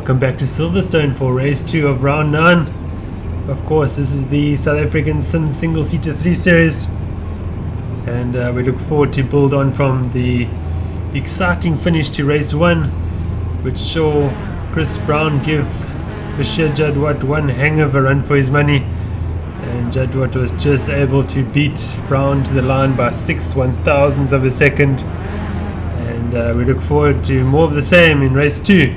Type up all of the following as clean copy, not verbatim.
Welcome back to Silverstone for race 2 of round 9. Of course, this is the South African Sim Single Seater 3 Series, and we look forward to build on from the exciting finish to race 1, which saw Chris Brown give Bashir Jadwat one hang of a run for his money, and Jadwat was just able to beat Brown to the line by 6/1000ths of a second. And we look forward to more of the same in race 2.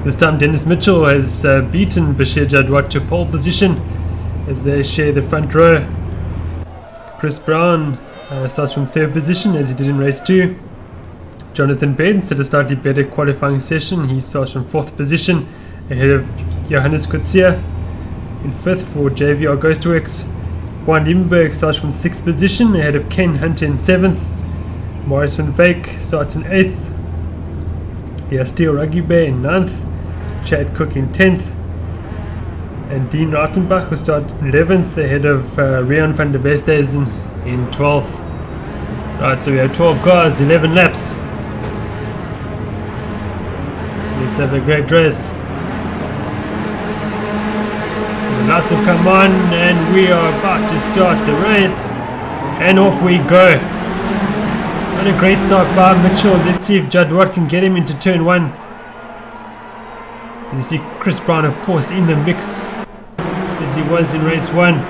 This time Dennis Mitchell has beaten Bashir Jadwat to pole position as they share the front row. Chris Brown starts from 3rd position as he did in race 2. Jonathan Benz had a slightly better qualifying session. He starts from 4th position ahead of Johannes Kutsia. In 5th for JVR Ghostworks, Juan Liebenberg starts from 6th position ahead of Ken Hunter in 7th. Maurice van Wyk starts in 8th. Steel Ruggibe in 9th. Chad Cook in 10th. And Dean Rautenbach will start 11th ahead of Rian van der Westhuizen in 12th. Right, so we have 12 cars, 11 laps. Let's have a great race. The lights have come on and we are about to start the race. And off we go. What a great start by Mitchell. Let's see if Jadwat can get him into turn 1. And you see Chris Brown, of course, in the mix as he was in race 1.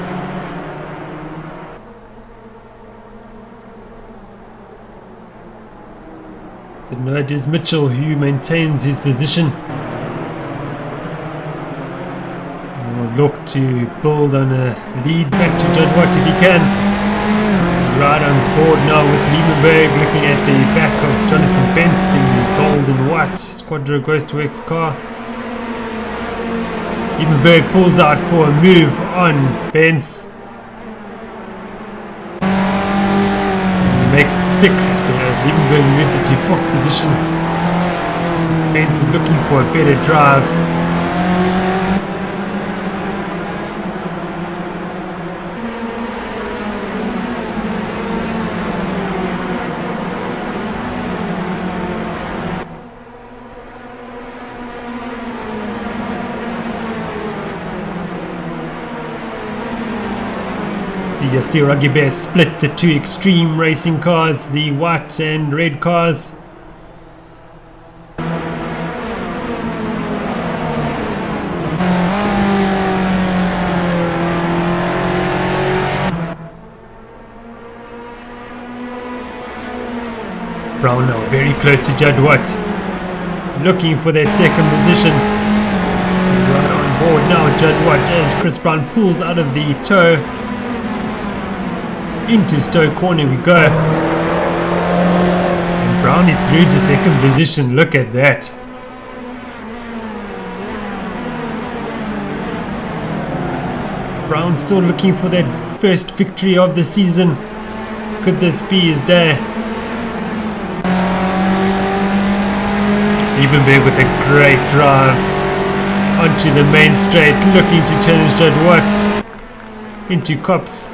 But no, it is Mitchell who maintains his position. And will look to build on a lead back to Jadwat if he can. Right on board now with Liebenberg, looking at the back of Jonathan Benz in the gold and white Squadra Ghostworks car. Liebenberg pulls out for a move on Benz. Makes it stick, so Liebenberg moves it to 4th position. Benz is looking for a better drive. Steel Rugby Bear split the 2 extreme racing cars, the white and red cars. Brown now very close to Jadwat, looking for that 2nd position. Right on board now Jadwat as Chris Brown pulls out of the tow. Into Stowe corner we go. And Brown is through to 2nd position. Look at that. Brown still looking for that first victory of the season. Could this be his day? Liebenberg with a great drive onto the main straight, looking to challenge Jadwat into Cops.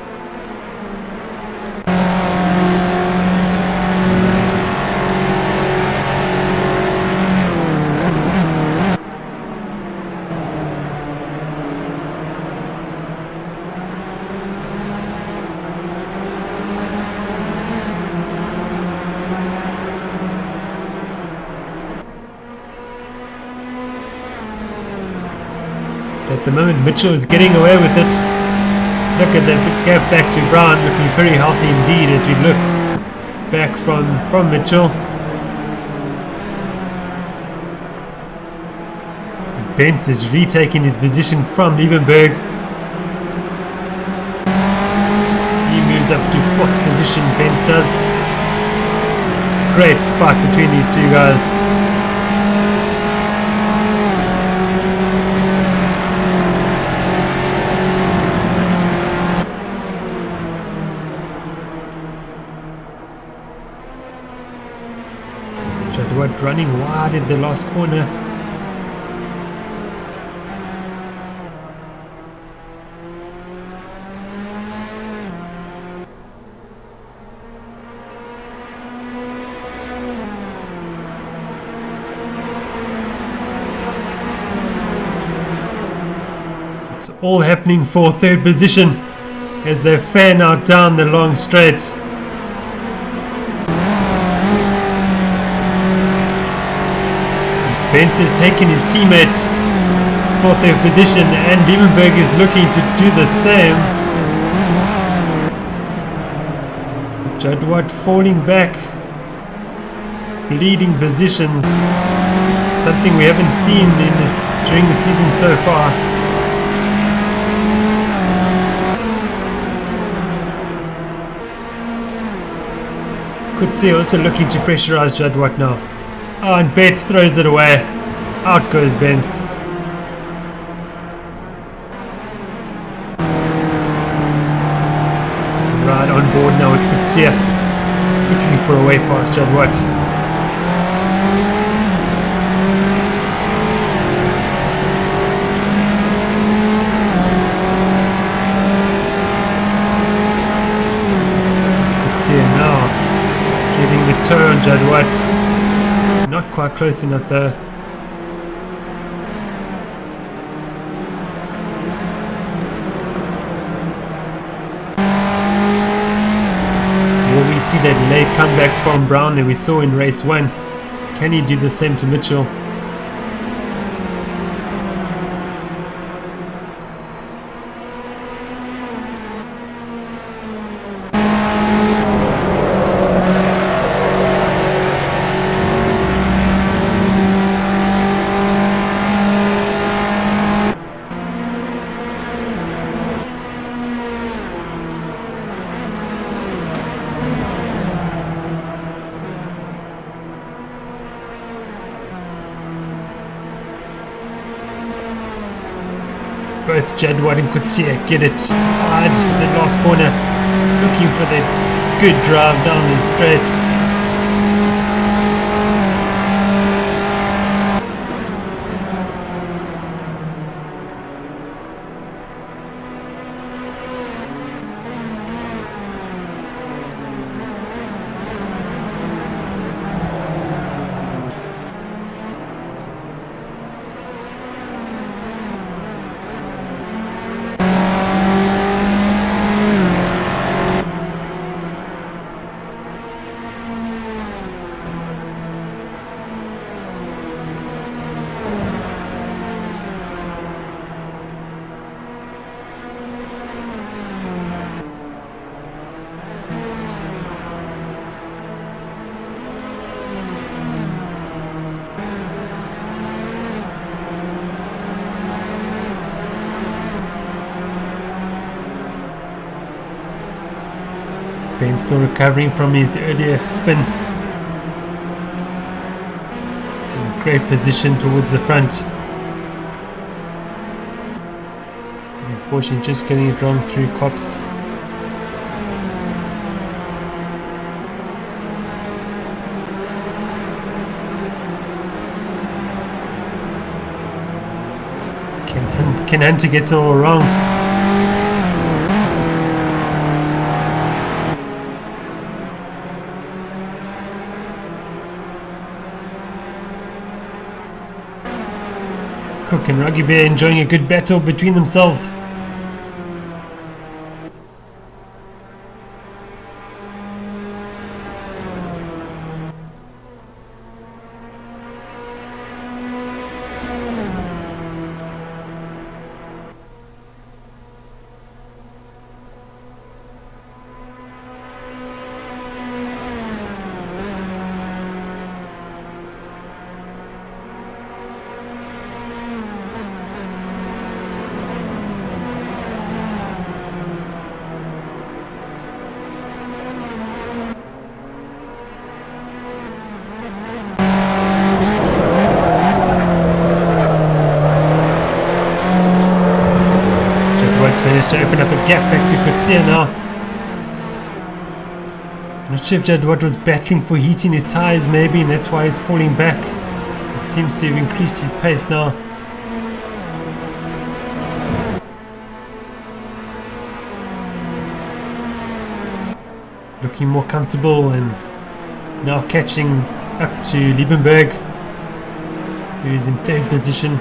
At the moment Mitchell is getting away with it. Look at that gap back to Brown, looking very healthy indeed as we look back from Mitchell. Benz is retaking his position from Liebenberg. He moves up to 4th position, Benz does. Great fight between these 2 guys. Jadwat running wide in the last corner. all happening for third position as they fan out down the long straight. Benz has taken his teammate for third position, and Liebenberg is looking to do the same. Jadwat falling back, bleeding positions, something we haven't seen during the season so far. Kutsi also looking to pressurize Jadwat now. Oh, and Betts throws it away. Out goes Benz. Right on board now with Kutsi, looking for a way past Jadwat. Kutsi now getting the toe on Jadwat. Not quite close enough though. Will we see that late comeback from Brown that we saw in race 1? Can he do the same to Mitchell? Both Jadwat and Kutsia get it hard in the last corner, looking for the good drive down the straight. Ben still recovering from his earlier spin. It's in a great position towards the front. Unfortunately, just getting it wrong through Cops. So Ken Hunter gets it all wrong. Cook and Ruggy Bear enjoying a good battle between themselves. Managed to open up a gap back to Kutsia now. Not sure if Jadwat was battling for heat in his tyres maybe, and that's why he's falling back. He seems to have increased his pace now. Looking more comfortable and now catching up to Liebenberg, who is in third position.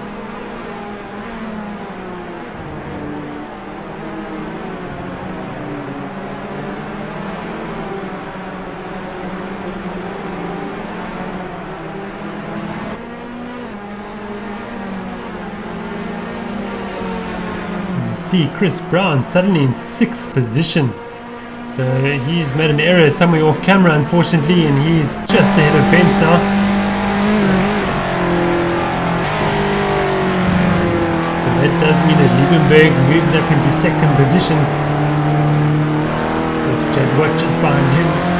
see Chris Brown suddenly in 6th position. So he's made an error somewhere off camera, unfortunately, and he's just ahead of Benz now. So that does mean that Liebenberg moves up into 2nd position, with Jadwat just behind him.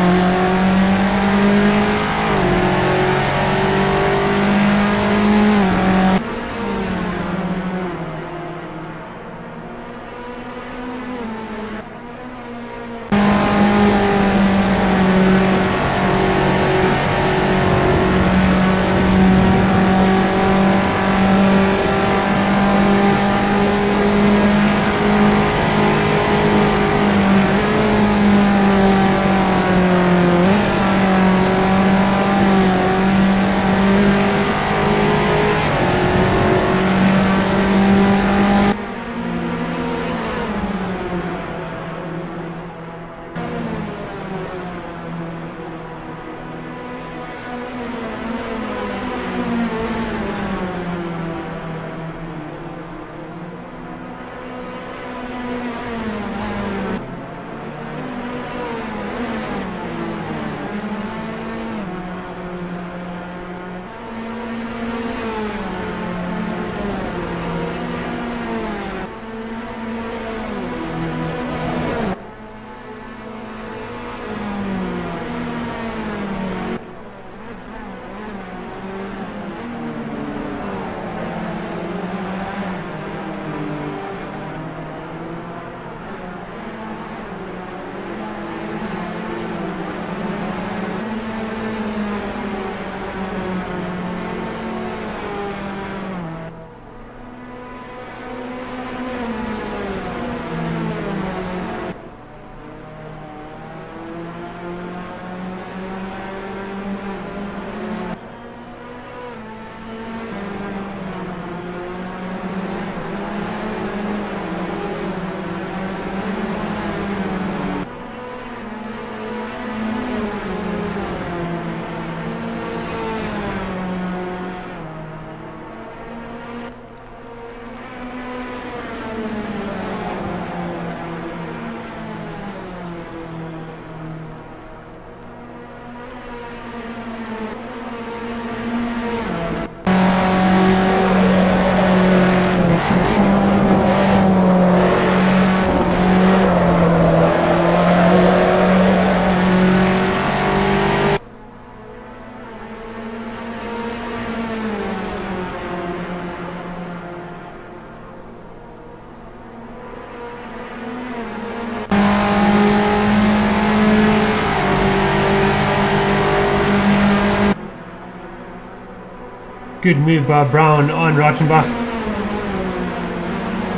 Good move by Brown on Rottenbach.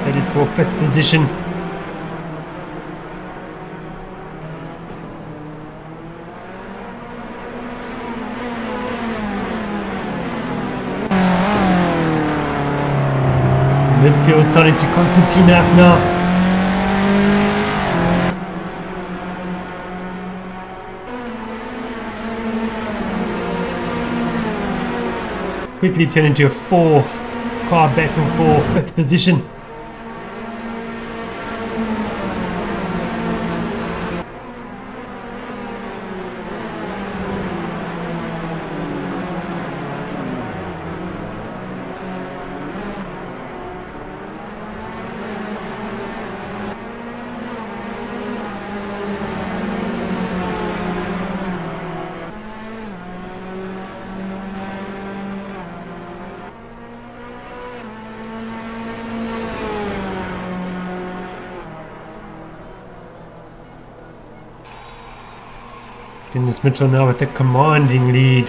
That is for 5th position. Midfield starting to Constantine up now. Quickly turn into a 4-car battle for 5th position. Dennis Mitchell now with a commanding lead.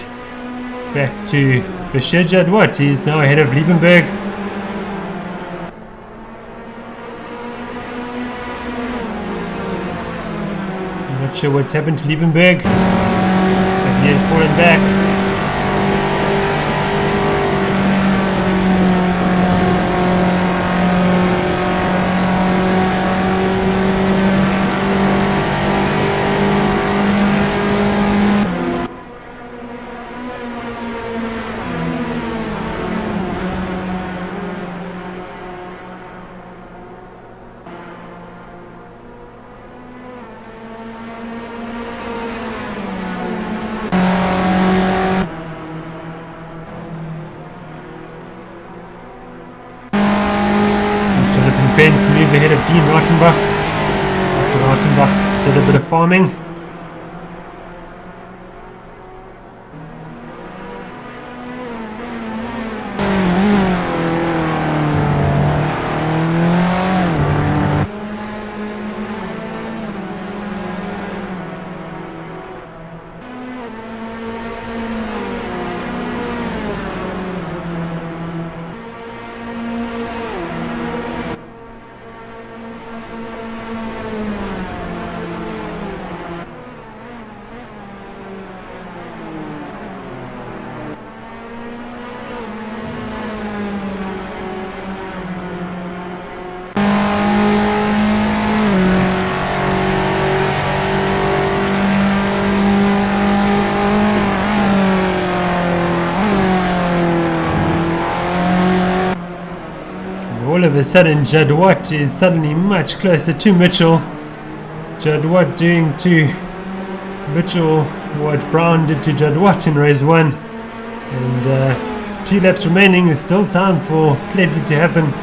Back to Bashir Jadwat, he's now ahead of Liebenberg. I'm not sure what's happened to Liebenberg, but he had fallen back. move ahead of Dean Rottenbach. After Rottenbach did a bit of farming. All of a sudden, Jadwat is suddenly much closer to Mitchell. Jadwat doing to Mitchell what Brown did to Jadwat in race 1. And 2 laps remaining. There's still time for plenty to happen.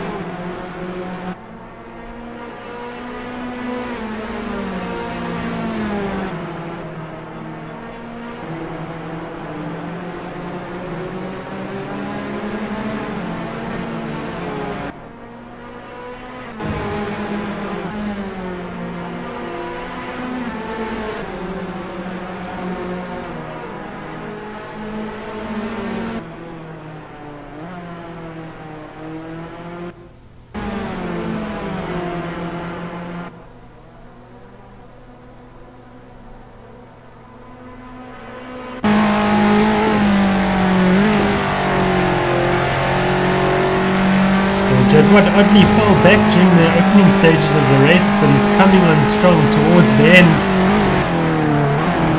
Jadwat oddly fell back during the opening stages of the race, but he's coming on strong towards the end.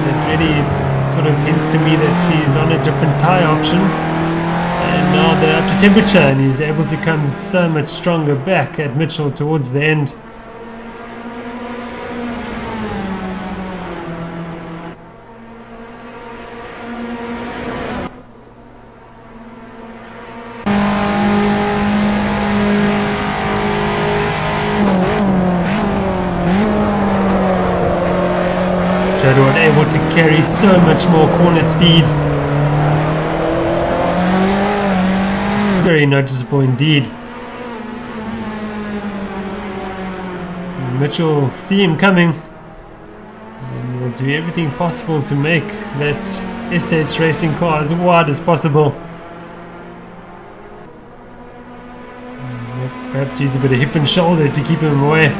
That really sort of hints to me that he's on a different tyre option. And now they're up to temperature and he's able to come so much stronger back at Mitchell towards the end. Jadwat able to carry so much more corner speed. It's very noticeable indeed. Mitchell see him coming and will do everything possible to make that SH racing car as wide as possible. Perhaps use a bit of hip and shoulder to keep him away.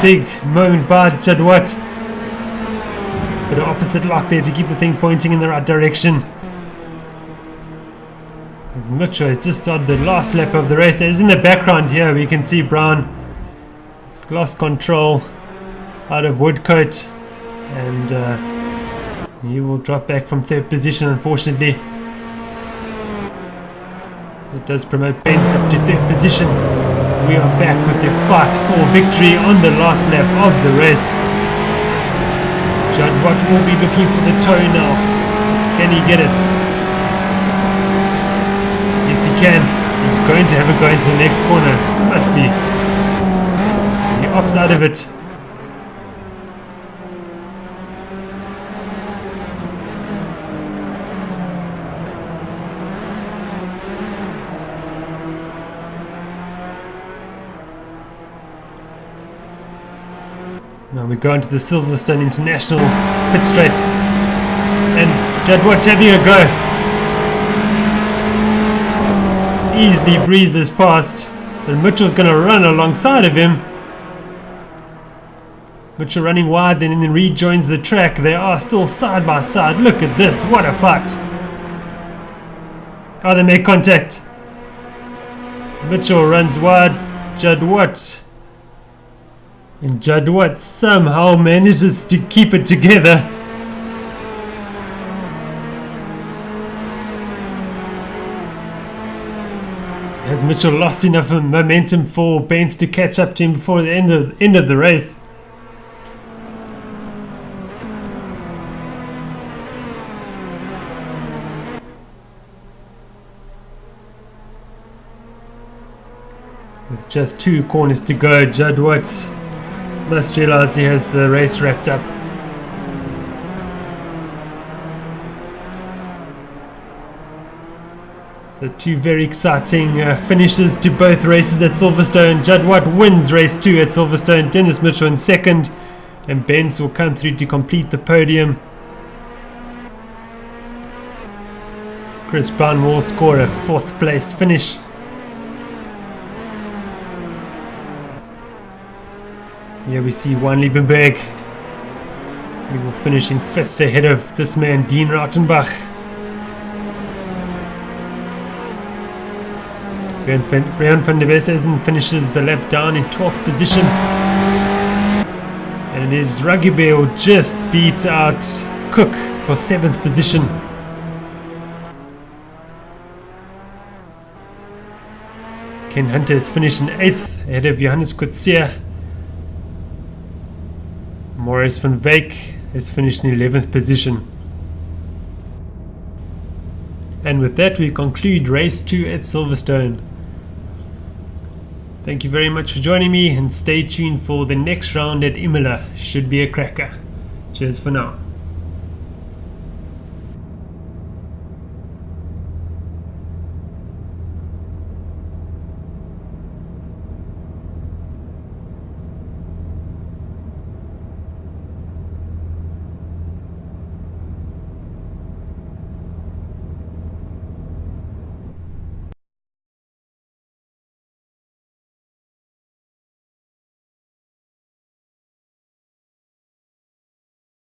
Big moment by Jadwat. But an opposite lock there to keep the thing pointing in the right direction. As Mitchell has just started the last lap of the race. As in the background here we can see Brown. He's lost control out of Woodcote and he will drop back from 3rd position unfortunately. It does promote Pence up to 3rd position. We are back with the fight for victory on the last lap of the race. Jadwat will be looking for the toe now. Can he get it? Yes he can. He's going to have a go into the next corner. Must be. He opts out of it. And we go into the Silverstone International pit straight. And Jadwat's having a go. Easily breezes past. And Mitchell's going to run alongside of him. Mitchell running wide, then rejoins the track. They are still side by side. Look at this, what a fight. Oh, they make contact. Mitchell runs wide, Jadwat. And Jadwat somehow manages to keep it together. Has Mitchell lost enough momentum for Benz to catch up to him before the end of the race? With just 2 corners to go, Jadwat must realize he has the race wrapped up. So 2 very exciting finishes to both races at Silverstone. Jadwat wins race 2 at Silverstone, Dennis Mitchell in second, and Benz will come through to complete the podium. Chris Brown will score a 4th place finish. Here we see Juan Liebenberg. He will finish in 5th ahead of this man, Dean Rautenbach. Rian van der Westhuizen finishes the lap down in 12th position. And it is Rugby Bear will just beat out Cook for 7th position. Ken Hunter is finishing 8th ahead of Johannes Coetzee. Maurice van Wyk has finished in 11th position. And with that we conclude race 2 at Silverstone. Thank you very much for joining me, and stay tuned for the next round at Imola. Should be a cracker. Cheers for now.